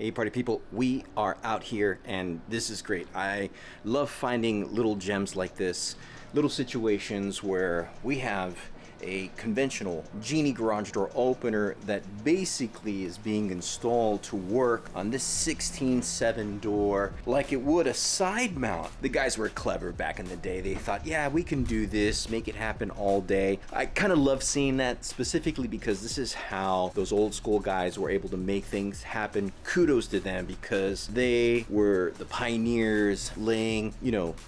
Hey party people, we are out here and this is great. I love finding little gems like this, little situations where we have a conventional Genie garage door opener that basically is being installed to work on this 16/7 door like it would a side mount. The guys were clever back in the day. They thought, yeah, we can do this, make it happen all day. I kind of love seeing that specifically because this is how those old school guys were able to make things happen. Kudos to them because they were the pioneers laying,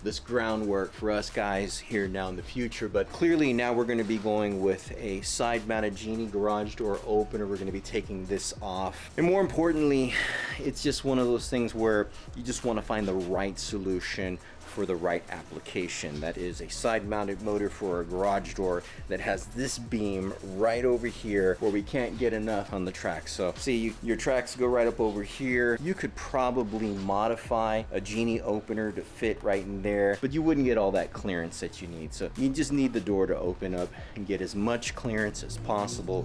this groundwork for us guys here now in the future. But clearly now we're going to be going with a side mounted Genie garage door opener. We're going to be taking this off, and more importantly, it's just one of those things where you just want to find the right solution for the right application. That is a side mounted motor for a garage door that has this beam right over here where we can't get enough on the track. So see, your tracks go right up over here. You could probably modify a Genie opener to fit right in there, but you wouldn't get all that clearance that you need. So you just need the door to open up and get as much clearance as possible.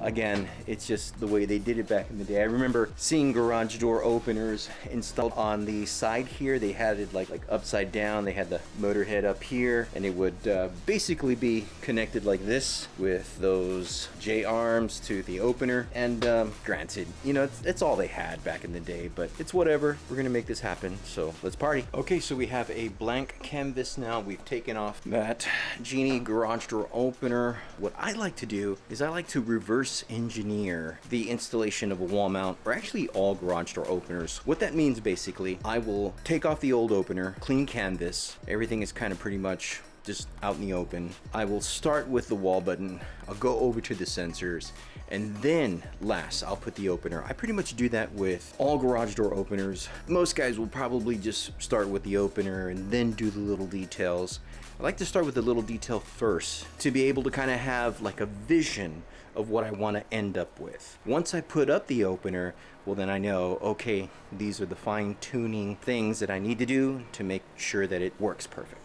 Again, it's just the way they did it back in the day. I remember seeing garage door openers installed on the side here. They had it like upside down. They had the motor head up here, and it would basically be connected like this with those J-arms to the opener. And granted, it's all they had back in the day, but it's whatever. We're gonna make this happen, so let's party. Okay, so we have a blank canvas now. We've taken off that Genie garage door opener. What I like to do is I like to reverse engineer the installation of a wall mount, or actually all garage door openers. What that means basically, I will take off the old opener, clean canvas, everything is kind of pretty much just out in the open. I will start with the wall button, I'll go over to the sensors, and then last I'll put the opener. I pretty much do that with all garage door openers. Most guys will probably just start with the opener and then do the little details. I like to start with the little detail first to be able to kind of have like a vision of what I want to end up with. Once I put up the opener, well then I know, okay, these are the fine-tuning things that I need to do to make sure that it works perfect.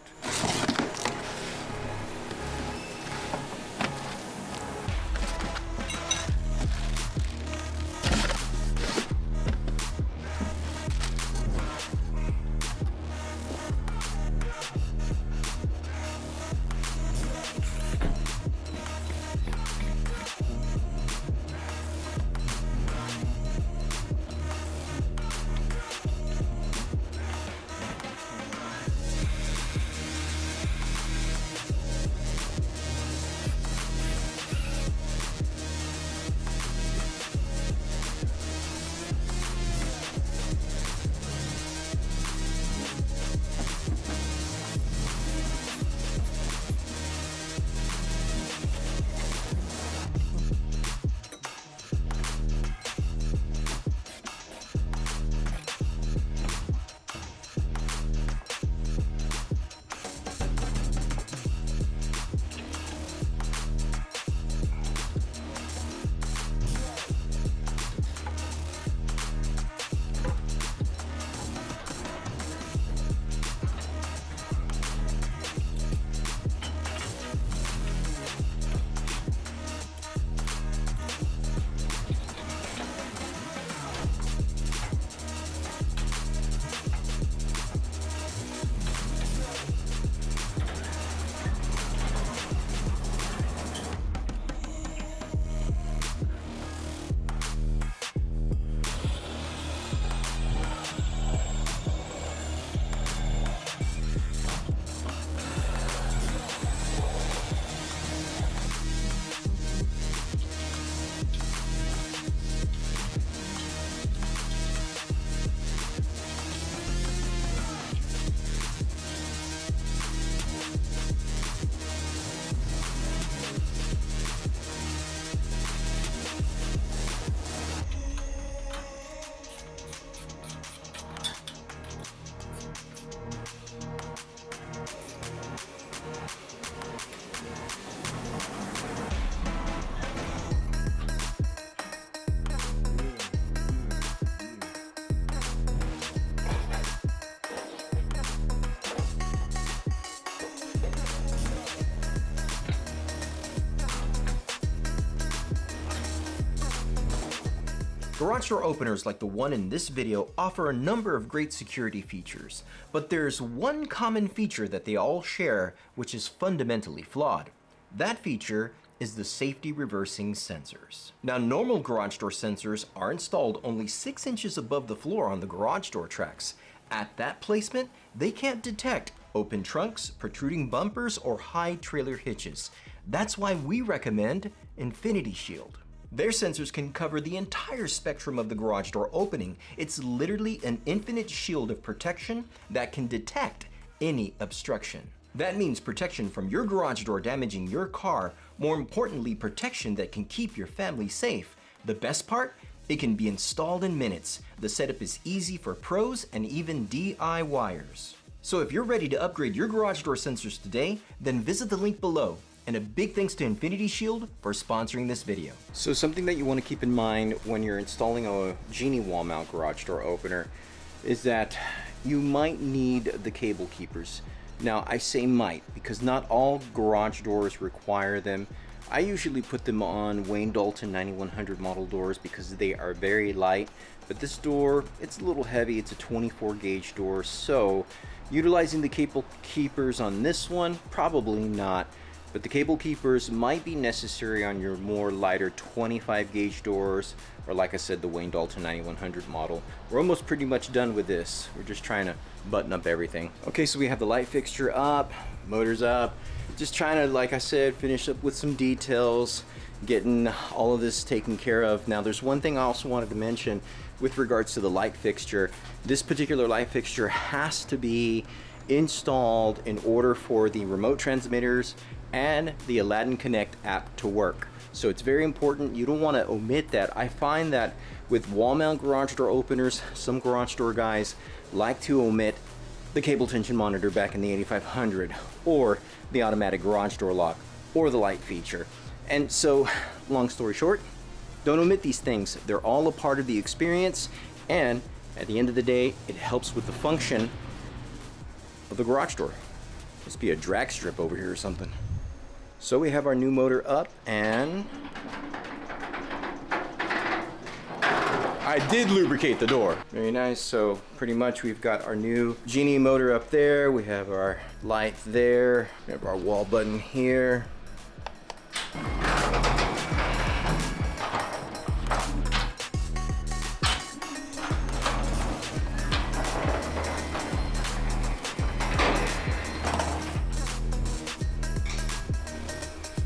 Garage door openers like the one in this video offer a number of great security features, but there's one common feature that they all share which is fundamentally flawed. That feature is the safety reversing sensors. Now, normal garage door sensors are installed only 6 inches above the floor on the garage door tracks. At that placement, they can't detect open trunks, protruding bumpers, or high trailer hitches. That's why we recommend Infinity Shield. Their sensors can cover the entire spectrum of the garage door opening. It's literally an infinite shield of protection that can detect any obstruction. That means protection from your garage door damaging your car, more importantly, protection that can keep your family safe. The best part? It can be installed in minutes. The setup is easy for pros and even DIYers. So if you're ready to upgrade your garage door sensors today, then visit the link below. And a big thanks to Infinity Shield for sponsoring this video. So something that you want to keep in mind when you're installing a Genie wall mount garage door opener is that you might need the cable keepers. Now I say might because not all garage doors require them. I usually put them on Wayne Dalton 9100 model doors because they are very light, but this door, it's a little heavy. It's a 24 gauge door, so utilizing the cable keepers on this one, probably not. But the cable keepers might be necessary on your more lighter 25 gauge doors, or like I said, the Wayne Dalton 9100 model. We're almost pretty much done with this. We're just trying to button up everything. Okay, so we have the light fixture up, motors up. Just trying to, like I said, finish up with some details, getting all of this taken care of. Now, there's one thing I also wanted to mention with regards to the light fixture. This particular light fixture has to be installed in order for the remote transmitters and the Aladdin Connect app to work. So it's very important. You don't want to omit that. I find that with wall mount garage door openers, some garage door guys like to omit the cable tension monitor back in the 8500, or the automatic garage door lock, or the light feature. And so, long story short, don't omit these things. They're all a part of the experience, and at the end of the day, it helps with the function of the garage door. Must be a drag strip over here or something. So we have our new motor up, and I did lubricate the door. Very nice. So pretty much we've got our new Genie motor up there. We have our light there. We have our wall button here.